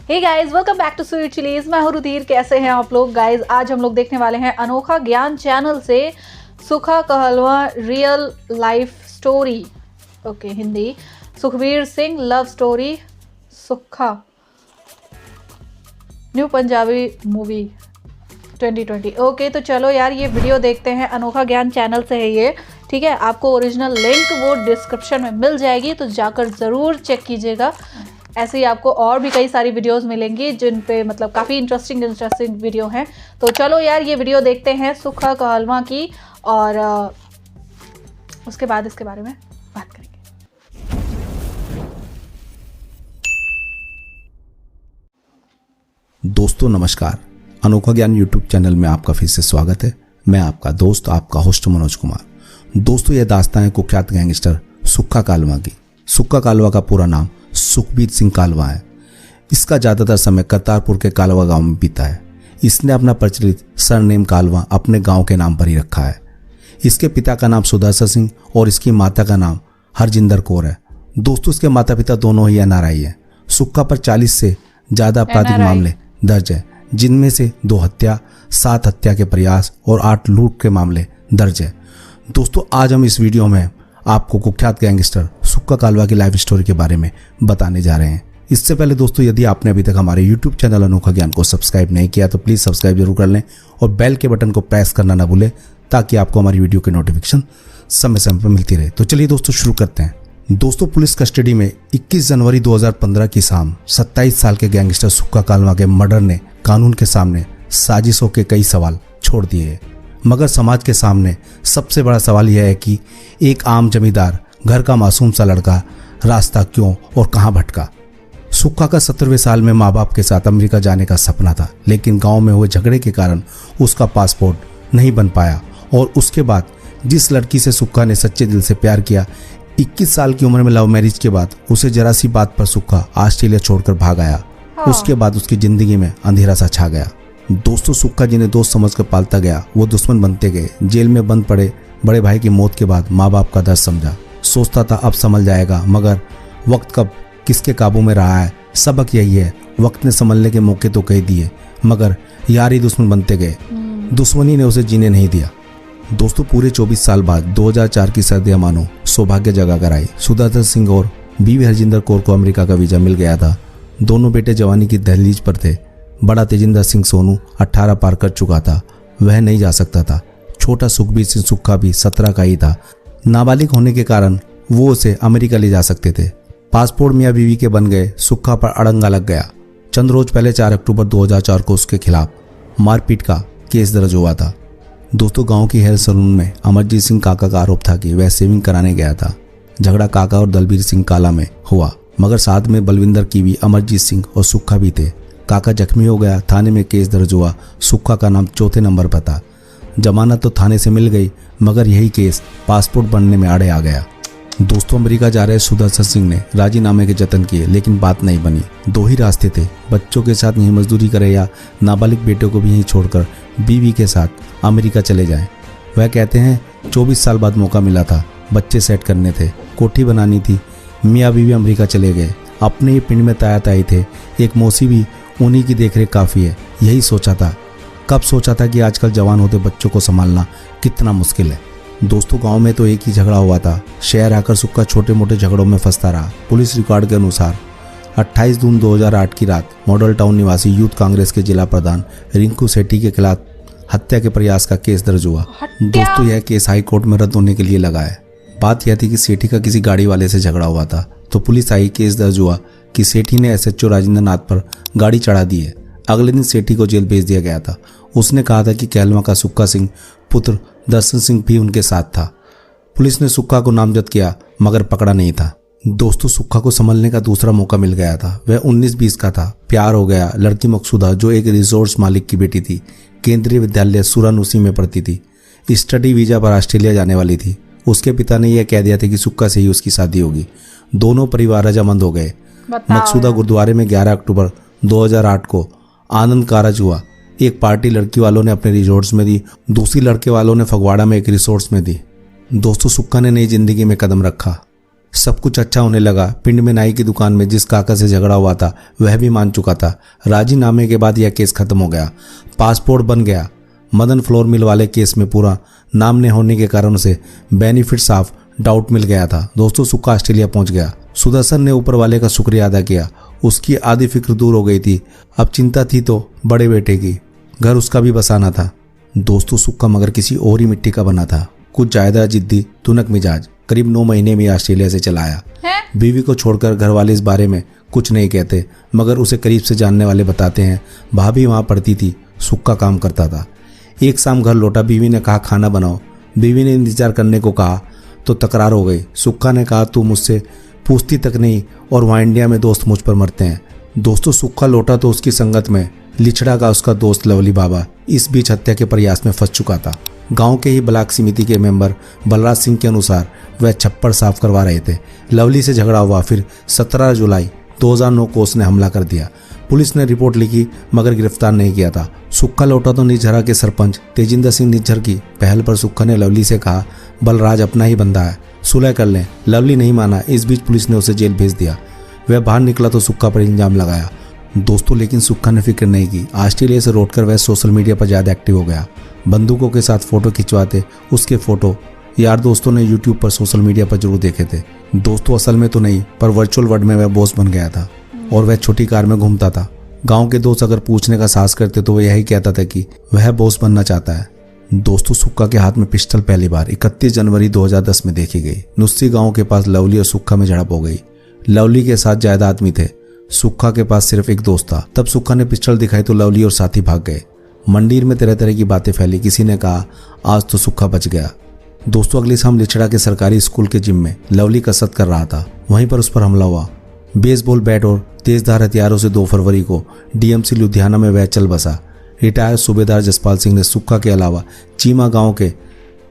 Hey guys, welcome back to sweet chillies. मैं हूं रुधिर। कैसे हैं आप लोग गाइस? आज हम लोग देखने वाले हैं अनोखा ज्ञान चैनल से सुखा कहलवा real life story. Okay, Hindi Sukhbir Singh love story Sukha new Punjabi movie 2020। Okay, तो चलो यार ये वीडियो देखते हैं। अनोखा ज्ञान चैनल से है ये, ठीक है। आपको ओरिजिनल लिंक वो डिस्क्रिप्शन में मिल जाएगी, तो जाकर ज़रूर चेक कीजिएगा। ऐसे ही आपको और भी कई सारी वीडियोस मिलेंगी जिन पे मतलब काफ़ी इंटरेस्टिंग वीडियो हैं। तो चलो यार ये वीडियो देखते हैं सुखा कहलवा की, और उसके बाद इसके बारे में बात करेंगे। दोस्तों नमस्कार, अनोखा ज्ञान यूट्यूब चैनल में आपका फिर से स्वागत है। मैं आपका दोस्त, आपका होस्ट मनोज कुमार। दोस्तों ये दास्तान है कुख्यात गैंगस्टर सुक्खा कालवा की। सुक्खा कालवा का पूरा नाम सुखबीर सिंह कालवा है। इसका ज़्यादातर समय करतारपुर के कालवा गांव में बीता है। इसने अपना प्रचलित सरनेम कालवा अपने गांव के नाम पर ही रखा है। इसके पिता का नाम सुदर्शन सिंह और इसकी माता का नाम हरजिंदर कौर है। दोस्तों इसके माता पिता दोनों ही एनआरआई हैं। सुक्खा पर 40 से ज़्यादा आपराधिक मामले दर्ज है, जिनमें से 2 हत्या, 7 हत्या के प्रयास और 8 लूट के मामले दर्ज है। दोस्तों आज हम इस वीडियो में आपको कुख्यात गैंगस्टर सुक्खा कालवा की लाइफ स्टोरी के बारे में बताने जा रहे हैं। इससे पहले दोस्तों यदि आपने अभी तक हमारे यूट्यूब चैनल अनोखा ज्ञान को सब्सक्राइब नहीं किया तो प्लीज़ सब्सक्राइब जरूर कर लें और बेल के बटन को प्रेस करना ना भूलें, ताकि आपको हमारी वीडियो की नोटिफिकेशन समय समय पर मिलती रहे। तो चलिए दोस्तों शुरू करते हैं। दोस्तों पुलिस कस्टडी में 21 जनवरी 2015 की शाम 27 साल के गैंगस्टर सुक्खा कालवा के मर्डर ने कानून के सामने साजिशों के कई सवाल छोड़ दिए हैं। मगर समाज के सामने सबसे बड़ा सवाल यह है कि एक आम जमींदार घर का मासूम सा लड़का रास्ता क्यों और कहां भटका। सुक्खा का 17वें साल में माँ बाप के साथ अमेरिका जाने का सपना था, लेकिन गांव में हुए झगड़े के कारण उसका पासपोर्ट नहीं बन पाया। और उसके बाद जिस लड़की से सुक्खा ने सच्चे दिल से प्यार किया, 21 साल की उम्र में लव मैरिज के बाद उसे जरा सी बात पर सुक्खा ऑस्ट्रेलिया छोड़कर भाग आया। उसके बाद उसकी जिंदगी में अंधेरा सा छा गया। दोस्तों सुक्खा जिन्हें दोस्त समझकर पालता गया वो दुश्मन बनते गए। जेल में बंद पड़े बड़े भाई की मौत के बाद माँ बाप का दर्द समझा। सोचता था अब संभल जाएगा, मगर वक्त कब किसके काबू में रहा है। सबक यही है, वक्त ने संभलने के मौके तो कह दिए, मगर यार ही दुश्मन बनते गए। दुश्मनी ने उसे जीने नहीं दिया। दोस्तों पूरे 24 साल बाद 2004 की सर्दियां मानो सौभाग्य जगा कर आई। सुदर्शन सिंह और बीवी हरजिंदर कौर को अमेरिका का वीजा मिल गया था। दोनों बेटे जवानी की दहलीज पर थे। बड़ा तेजिंदर सिंह सोनू 18 पार कर चुका था, वह नहीं जा सकता था। छोटा सुखबीर सिंह सुक्खा भी 17 का ही था। नाबालिग होने के कारण वो उसे अमेरिका ले जा सकते थे। पासपोर्ट मियाँ बीवी के बन गए। सुक्खा पर अड़ंगा लग गया। चंद रोज पहले 4 अक्टूबर 2004 को उसके खिलाफ मारपीट का केस दर्ज हुआ था। दोस्तों गांव की हेयर सलून में अमरजीत सिंह काका का आरोप था कि वह शेविंग कराने गया था। झगड़ा काका और दलबीर सिंह काला में हुआ, मगर साथ में बलविंदर कीवी, अमरजीत सिंह और सुक्खा भी थे। काका जख्मी हो गया। थाने में केस दर्ज हुआ। सुक्खा का नाम 4थे नंबर पर था। जमानत तो थाने से मिल गई, मगर यही केस पासपोर्ट बनने में आड़े आ गया। दोस्तों अमेरिका जा रहे सुदर्शन सिंह ने राजीनामे के जतन किए, लेकिन बात नहीं बनी। 2 ही रास्ते थे, बच्चों के साथ यहीं मजदूरी करे या नाबालिग बेटे को भी यहीं छोड़कर बीवी के साथ अमेरिका चले जाएं। वह कहते हैं 24 साल बाद मौका मिला था, बच्चे सेट करने थे, कोठी बनानी थी। मियाँ बीवी अमेरिका चले गए। अपने ही पिंड में ताया ताई थे। एक मौसी भी, उन्हीं की देखरेख काफ़ी है। यही सोचा था, कब सोचा था कि आजकल जवान होते बच्चों को संभालना कितना मुश्किल है। दोस्तों गांव में तो एक ही झगड़ा हुआ था। शहर आकर सुक्खा छोटे मोटे झगड़ों में फंसता रहा। पुलिस रिकॉर्ड के अनुसार 28 जून 2008 की रात मॉडल टाउन निवासी यूथ कांग्रेस के जिला प्रधान रिंकू सेठी के खिलाफ हत्या के प्रयास का केस दर्ज हुआ। दोस्तों यह केस हाई कोर्ट में रद्द होने के लिए लगा है। बात यह थी कि सेठी का किसी गाड़ी वाले से झगड़ा हुआ था, तो पुलिस आई। केस दर्ज हुआ कि सेठी ने एसएचओ राजेंद्र नाथ पर गाड़ी चढ़ा दी है। अगले दिन सेठी को जेल भेज दिया गया था। उसने कहा था कि कहलवा का सुक्खा सिंह पुत्र दर्शन सिंह भी उनके साथ था। पुलिस ने सुक्खा को नामजद किया, मगर पकड़ा नहीं था। दोस्तों सुक्खा को संभलने का दूसरा मौका मिल गया था। वह 19-20 का था। प्यार हो गया। लड़की मकसूदा जो एक रिसोर्स मालिक की बेटी थी, केंद्रीय विद्यालय सुरानुसी में पढ़ती थी, स्टडी वीजा पर ऑस्ट्रेलिया जाने वाली थी। उसके पिता ने यह कह दिया था कि सुक्खा से ही उसकी शादी होगी। दोनों परिवार रजामंद हो गए। मकसूदा गुरुद्वारे में 11 अक्टूबर 2008 को आनंद कारज हुआ। एक पार्टी लड़की वालों ने अपने रिसोर्ट्स में दी, दूसरी लड़के वालों ने फगवाड़ा में एक रिसोर्ट्स में दी। दोस्तों सुक्खा ने नई जिंदगी में कदम रखा। सब कुछ अच्छा होने लगा। पिंड में नाई की दुकान में जिस काका से झगड़ा हुआ था वह भी मान चुका था। राजीनामे के बाद यह केस खत्म हो गया, पासपोर्ट बन गया। मदन फ्लोर मिल वाले केस में पूरा नाम न होने के कारण उसे बेनिफिट्स ऑफ डाउट मिल गया था। दोस्तों, सुक्का ऑस्ट्रेलिया पहुंच गया। सुदर्शन ने ऊपर वाले का शुक्रिया अदा किया। उसकी आधी फिक्र दूर हो गई थी। अब चिंता थी तो बड़े बेटे की, घर उसका भी बसाना था। दोस्तों, सुक्का मगर किसी और ही मिट्टी का बना था, कुछ ज्यादा जिद्दी, तुनक मिजाज। करीब 9 महीने में ऑस्ट्रेलिया से चला आया। बीवी को छोड़कर घर वाले इस बारे में कुछ नहीं कहते, मगर उसे करीब से जानने वाले बताते हैं भाभी वहां पढ़ती थी, सुक्का काम करता था। एक शाम घर लौटा, बीवी ने कहा खाना बनाओ। बीवी ने इंतजार करने को कहा तो तकरार हो गई। सुक्का ने कहा तू मुझसे पूछती तक नहीं, और वहाँ इंडिया में दोस्त मुझ पर मरते हैं। दोस्तों, सुक्का लौटा तो उसकी संगत में लिछड़ा का उसका दोस्त लवली बाबा इस बीच हत्या के प्रयास में फंस चुका था। गांव के ही ब्लॉक समिति के मेंबर बलराज सिंह के अनुसार वह छप्पर साफ करवा रहे थे। लवली से झगड़ा हुआ, फिर 17 जुलाई 2009 को उसने हमला कर दिया। पुलिस ने रिपोर्ट लिखी मगर गिरफ्तार नहीं किया था। सुक्का लौटा तो निझरा के सरपंच तेजिंदर सिंह निझर की पहल पर सुक्का ने लवली से कहा बलराज अपना ही बंदा है, सुलह कर लें। लवली नहीं माना। इस बीच पुलिस ने उसे जेल भेज दिया। वह बाहर निकला तो सुक्का पर इल्जाम लगाया। दोस्तों, लेकिन सुक्का ने फिक्र नहीं की। ऑस्ट्रेलिया से लौटकर वह सोशल मीडिया पर ज्यादा एक्टिव हो गया। बंदूकों के साथ फोटो खिंचवाते उसके फोटो यार दोस्तों ने यूट्यूब पर, सोशल मीडिया पर जरूर देखे थे। दोस्तों, असल में तो नहीं, पर वर्चुअल वर्ल्ड में वह बॉस बन गया था और वह छोटी कार में घूमता था। गांव के दोस्त अगर पूछने का साहस करते तो वह यही कहता था कि वह बॉस बनना चाहता है। दोस्तों, सुक्का के हाथ में पिस्टल पहली बार 31 जनवरी 2010 में देखी गई। नुस्सी गांव के पास लवली और सुक्का में झड़प हो गई। लवली के साथ ज्यादा आदमी थे, सुक्का के पास सिर्फ एक दोस्त था। तब सुक्का ने पिस्टल दिखाई तो लवली और साथी भाग गए। मंडीर में तरह तरह की बातें फैली। किसी ने कहा आज तो सुक्का बच गया। दोस्तों, अगली शाम लिछड़ा के सरकारी स्कूल के जिम में लवली कसरत कर रहा था, वहीं पर उस पर हमला हुआ। बेसबॉल बैट और तेजधार हथियारों से 2 फरवरी को डीएमसी लुधियाना में वह चल बसा। रिटायर्ड सूबेदार जसपाल सिंह ने सुक्का के अलावा चीमा गांव के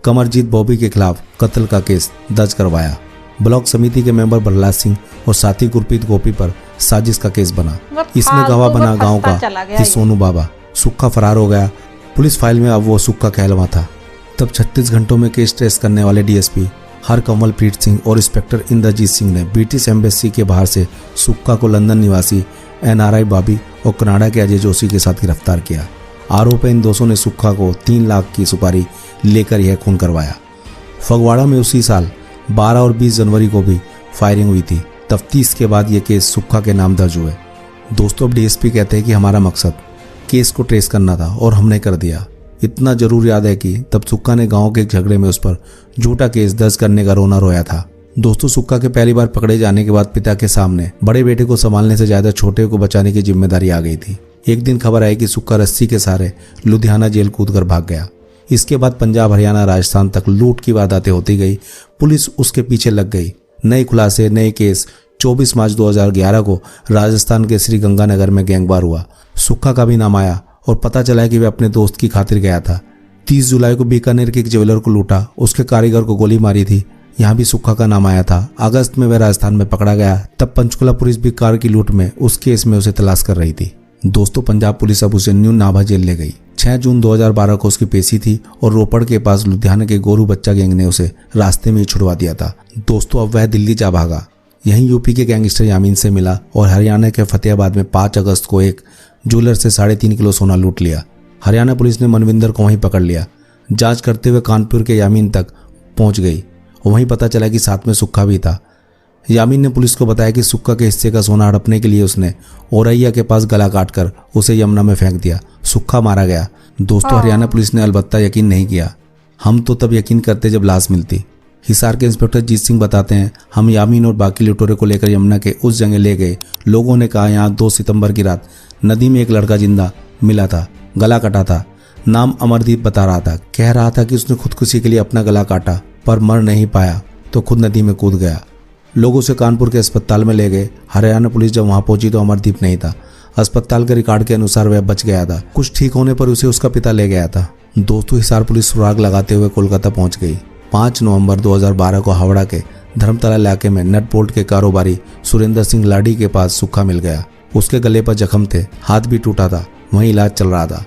कमरजीत बॉबी के खिलाफ कत्ल का केस दर्ज करवाया। ब्लॉक समिति के मेंबर बलराज सिंह और साथी गुरप्रीत गोपी पर साजिश का केस बना। इसमें गवाह बना गांव का कि सोनू बाबा। सुक्का फरार हो गया। पुलिस फाइल में अब वो सुक्का कहलवा था। तब 36 घंटों में केस ट्रेस करने वाले डीएसपी हरकमलप्रीत सिंह और इंस्पेक्टर इंद्रजीत सिंह ने ब्रिटिश एम्बेसी के बाहर से सुक्का को लंदन निवासी NRI बॉबी और कनाडा के अजय जोशी के साथ गिरफ्तार किया। आरोप है इन दोस्तों ने सुक्का को 3 लाख की सुपारी लेकर यह खून करवाया। फगवाड़ा में उसी साल 12 और 20 जनवरी को भी फायरिंग हुई थी। तफ्तीश के बाद यह केस सुक्का के नाम दर्ज हुए। दोस्तों, अब डीएसपी कहते हैं कि हमारा मकसद केस को ट्रेस करना था और हमने कर दिया। इतना जरूर याद है कि तब सुक्का ने गांव के झगड़े में उस पर झूठा केस दर्ज करने का रोना रोया था। दोस्तों, सुक्का के पहली बार पकड़े जाने के बाद पिता के सामने बड़े बेटे को संभालने से ज्यादा छोटे को बचाने की जिम्मेदारी आ गई थी। एक दिन खबर आई कि सुक्का रस्सी के सहारे लुधियाना जेल कूदकर भाग गया। इसके बाद पंजाब, हरियाणा, राजस्थान तक लूट की वारदातें होती गई। पुलिस उसके पीछे लग गई। नए खुलासे, नए केस। 24 मार्च 2011 को राजस्थान के श्री गंगानगर में गैंगवार हुआ। सुक्का का भी नाम आया और पता चला कि वह अपने दोस्त की खातिर गया था। 30 जुलाई को बीकानेर के एक ज्वेलर को लूटा, उसके कारीगर को गोली मारी थी। यहाँ भी सुक्का का नाम आया था। अगस्त में वह राजस्थान में पकड़ा गया। तब पंचकुला पुलिस भी कार की लूट में उस केस में उसे तलाश कर रही थी। दोस्तों, पंजाब पुलिस अब उसे न्यू नाभा जेल ले गई। 6 जून 2012 को उसकी पेशी थी और रोपड़ के पास लुधियाना के गोरू बच्चा गैंग ने उसे रास्ते में ही छुड़वा दिया था। दोस्तों, अब वह दिल्ली जा भागा। यहीं यूपी के गैंगस्टर यामीन से मिला और हरियाणा के फतेहाबाद में 5 अगस्त को एक ज्वेलर से 3.5 किलो सोना लूट लिया। हरियाणा पुलिस ने मनविंदर को वहीं पकड़ लिया। जांच करते हुए कानपुर के यामीन तक पहुंच गई और वहीं पता चला कि साथ में सुक्का भी था। यामीन ने पुलिस को बताया कि सुक्का के हिस्से का सोना हड़पने के लिए उसने औरैया के पास गला काटकर उसे यमुना में फेंक दिया। सुक्का मारा गया। दोस्तों, हरियाणा पुलिस ने अलबत्ता यकीन नहीं किया। हम तो तब यकीन करते जब लाश मिलती। हिसार के इंस्पेक्टर जीत सिंह बताते हैं, हम यामीन और बाकी लुटेरों को लेकर यमुना के उस जगह ले गए। लोगों ने कहा यहाँ 2 सितंबर की रात नदी में एक लड़का जिंदा मिला था, गला कटा था। नाम अमरदीप बता रहा था। कह रहा था कि उसने खुदकुशी के लिए अपना गला काटा पर मर नहीं पाया तो खुद नदी में कूद गया। लोग उसे कानपुर के अस्पताल में ले गए। हरियाणा पुलिस जब वहां पहुंची तो अमरदीप नहीं था। अस्पताल के रिकॉर्ड के अनुसार वह बच गया था। कुछ ठीक होने पर उसे उसका पिता ले गया था। दोस्तों, हिसार पुलिस सुराग लगाते हुए कोलकाता पहुंच गई। 5 नवंबर 2012 को हावड़ा के धर्मतला इलाके में नट बोल्ट के कारोबारी सुरेंद्र सिंह लाडी के पास सुक्का मिल गया। उसके गले पर जख्म थे, हाथ भी टूटा था, वहीं इलाज चल रहा था।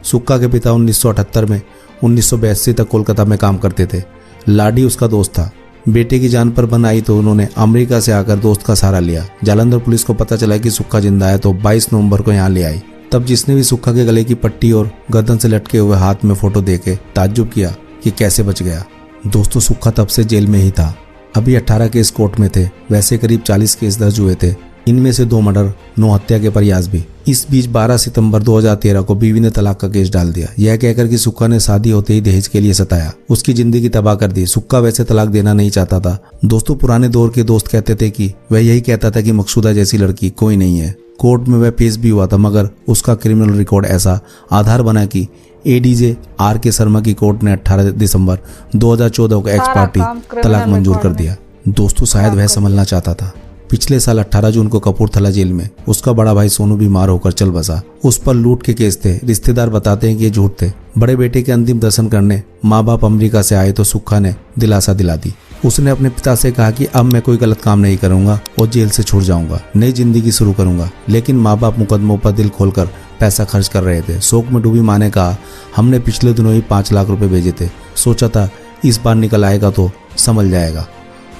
सुक्का के पिता 1978 में 1982 तक कोलकाता में काम करते थे। लाडी उसका दोस्त था। बेटे की जान पर बन आई तो उन्होंने अमेरिका से आकर दोस्त का सहारा लिया। जालंधर पुलिस को पता चला कि सुक्खा जिंदा है तो 22 नवंबर को यहाँ ले आई। तब जिसने भी सुक्खा के गले की पट्टी और गर्दन से लटके हुए हाथ में फोटो देखे ताज्जुब किया कि कैसे बच गया। दोस्तों सुक्खा तब से जेल में ही था। अभी 18 केस कोर्ट में थे, वैसे करीब 40 केस दर्ज हुए थे, इनमें से 2 मर्डर 9 हत्या के प्रयास भी। इस बीच 12 सितंबर 2013 को बीवी ने तलाक का केस डाल दिया, यह कहकर कि सुक्खा ने शादी होते ही दहेज के लिए सताया, उसकी जिंदगी तबाह कर दी। सुक्खा वैसे तलाक देना नहीं चाहता था। दोस्तों पुराने दौर के दोस्त कहते थे कि वह यही कहता था कि मकसूदा जैसी लड़की कोई नहीं है। कोर्ट में वह पेश भी हुआ था, मगर उसका क्रिमिनल रिकॉर्ड ऐसा आधार बना कि एडीजे RK शर्मा की कोर्ट ने 18 दिसंबर 2014 को एक्स पार्टी तलाक मंजूर कर दिया। दोस्तों शायद वह संभलना चाहता था। पिछले साल 18 जून को कपूरथला जेल में उसका बड़ा भाई सोनू बीमार होकर चल बसा। उस पर लूट के केस थे। रिश्तेदार बताते हैं कि ये झूठ थे। बड़े बेटे के अंतिम दर्शन करने माँ बाप अमेरिका से आए तो सुक्खा ने दिलासा दिला दी। उसने अपने पिता से कहा कि अब मैं कोई गलत काम नहीं करूंगा और जेल से छूट जाऊंगा, नई जिंदगी शुरू करूंगा। लेकिन माँ बाप मुकदमों पर दिल खोलकर पैसा खर्च कर रहे थे। शोक में डूबी माँ ने कहा, हमने पिछले दिनों ही 5 लाख रुपए भेजे थे, सोचा था इस बार निकल आएगा तो संभल जाएगा।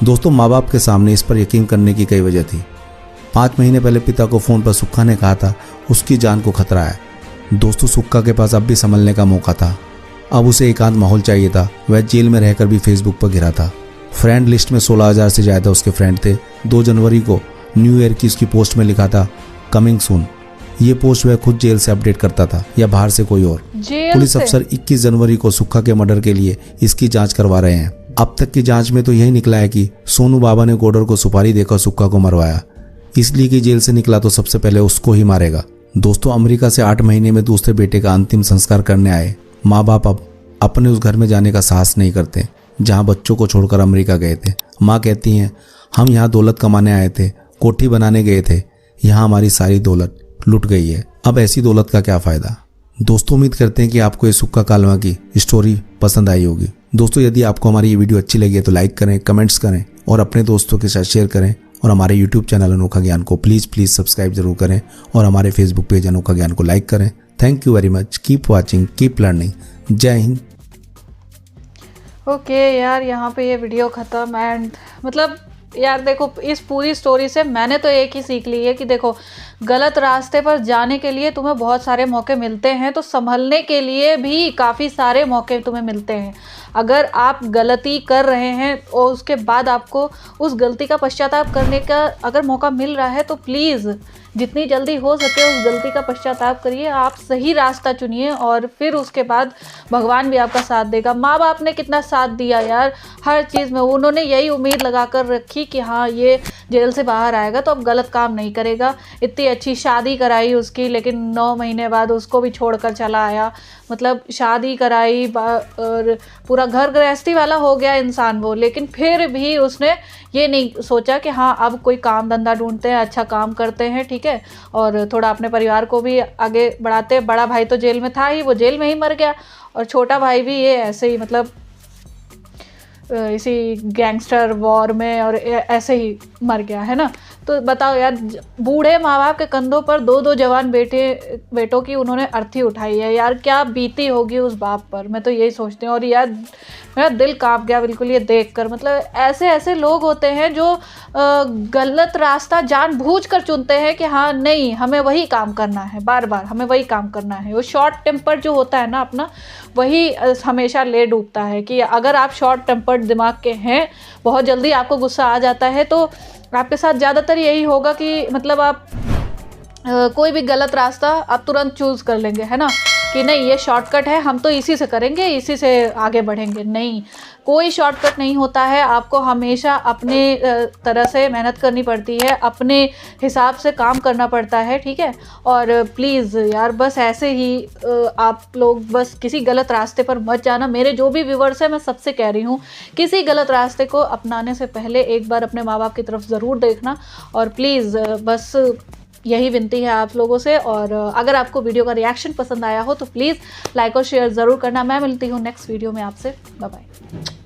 दोस्तों माँ बाप के सामने इस पर यकीन करने की कई वजह थी। 5 महीने पहले पिता को फोन पर सुक्खा ने कहा था उसकी जान को खतरा है। दोस्तों सुक्खा के पास अब भी संभलने का मौका था। अब उसे एकांत माहौल चाहिए था। वह जेल में रहकर भी फेसबुक पर घिरा था। फ्रेंड लिस्ट में 16,000 से ज्यादा उसके फ्रेंड थे। 2 जनवरी को न्यू ईयर की उसकी पोस्ट में लिखा था कमिंग सून। ये पोस्ट वह खुद जेल से अपडेट करता था या बाहर से कोई और। पुलिस अफसर 21 जनवरी को सुक्खा के मर्डर के लिए इसकी जांच करवा रहे हैं। अब तक की जांच में तो यही निकला है कि सोनू बाबा ने गोडर को सुपारी देकर सुक्खा को मरवाया, इसलिए कि जेल से निकला तो सबसे पहले उसको ही मारेगा। दोस्तों अमेरिका से 8 महीने में दूसरे बेटे का अंतिम संस्कार करने आए माँ बाप अब अपने उस घर में जाने का साहस नहीं करते जहां बच्चों को छोड़कर अमेरिका गए थे। माँ कहती हैं, हम यहाँ दौलत कमाने आए थे, कोठी बनाने गए थे, यहाँ हमारी सारी दौलत लुट गई है, अब ऐसी दौलत का क्या फायदा। दोस्तों उम्मीद करते हैं कि आपको ये सुक्खा कालवा की स्टोरी पसंद आई होगी। दोस्तों यदि आपको हमारी ये वीडियो अच्छी लगी है तो लाइक करें, कमेंट्स करें और अपने दोस्तों के साथ शेयर करें। और हमारे यूट्यूब चैनल अनोखा ज्ञान को प्लीज़ सब्सक्राइब जरूर करें और हमारे फेसबुक पेज अनोखा ज्ञान को लाइक करें। Thank you very much. Keep watching, keep learning. जय हिंद। ओके यार यहाँ पे ये वीडियो ख़त्म। एंड मतलब यार देखो इस पूरी स्टोरी से मैंने तो एक ही सीख ली है कि देखो गलत रास्ते पर जाने के लिए तुम्हें बहुत सारे मौके मिलते हैं, तो संभलने के लिए भी काफ़ी सारे मौके तुम्हें मिलते हैं। अगर आप गलती कर रहे हैं और उसके बाद आपको उस गलती का पश्चाताप करने का अगर मौका मिल रहा है तो प्लीज़ जितनी जल्दी हो सके उस गलती का पश्चाताप करिए। आप सही रास्ता चुनिए और फिर उसके बाद भगवान भी आपका साथ देगा। माँ बाप ने कितना साथ दिया यार हर चीज़ में, उन्होंने यही उम्मीद लगा कर रखी कि हाँ ये जेल से बाहर आएगा तो अब गलत काम नहीं करेगा। इतनी अच्छी शादी कराई उसकी, लेकिन 9 महीने बाद उसको भी छोड़कर चला आया। मतलब शादी कराई और पूरा घर गृहस्थी वाला हो गया इंसान वो, लेकिन फिर भी उसने ये नहीं सोचा कि हाँ अब कोई काम धंधा ढूंढते हैं, अच्छा काम करते हैं, ठीक है, और थोड़ा अपने परिवार को भी आगे बढ़ाते हैं। बड़ा भाई तो जेल में था ही, वो जेल में ही मर गया, और छोटा भाई भी ये ऐसे ही मतलब इसी गैंगस्टर वॉर में और ऐसे ही मर गया है ना। तो बताओ यार बूढ़े माँ बाप के कंधों पर 2-2 जवान बेटों की उन्होंने अर्थी उठाई है यार, क्या बीती होगी उस बाप पर। मैं तो यही सोचती हूँ और यार मेरा दिल कांप गया बिल्कुल ये देखकर। मतलब ऐसे ऐसे लोग होते हैं जो गलत रास्ता जानबूझकर चुनते हैं कि हाँ नहीं हमें वही काम करना है, बार बार हमें वही काम करना है। वो शॉर्ट टेम्पर जो होता है ना अपना, वही हमेशा ले डूबता है कि अगर आप शॉर्ट टेम्पर्ड दिमाग के हैं, बहुत जल्दी आपको गुस्सा आ जाता है, तो आपके साथ ज़्यादातर यही होगा कि मतलब आप कोई भी गलत रास्ता आप तुरंत चूज़ कर लेंगे, है ना, कि नहीं ये शॉर्टकट है, हम तो इसी से करेंगे, इसी से आगे बढ़ेंगे। नहीं, कोई शॉर्टकट नहीं होता है। आपको हमेशा अपने तरह से मेहनत करनी पड़ती है, अपने हिसाब से काम करना पड़ता है, ठीक है। और प्लीज़ यार बस ऐसे ही आप लोग बस किसी गलत रास्ते पर मत जाना। मेरे जो भी व्यूवर्स हैं मैं सबसे कह रही हूँ, किसी गलत रास्ते को अपनाने से पहले एक बार अपने माँ बाप की तरफ ज़रूर देखना। और प्लीज़ बस यही विनती है आप लोगों से। और अगर आपको वीडियो का रिएक्शन पसंद आया हो तो प्लीज़ लाइक और शेयर ज़रूर करना। मैं मिलती हूँ नेक्स्ट वीडियो में आपसे। Bye bye.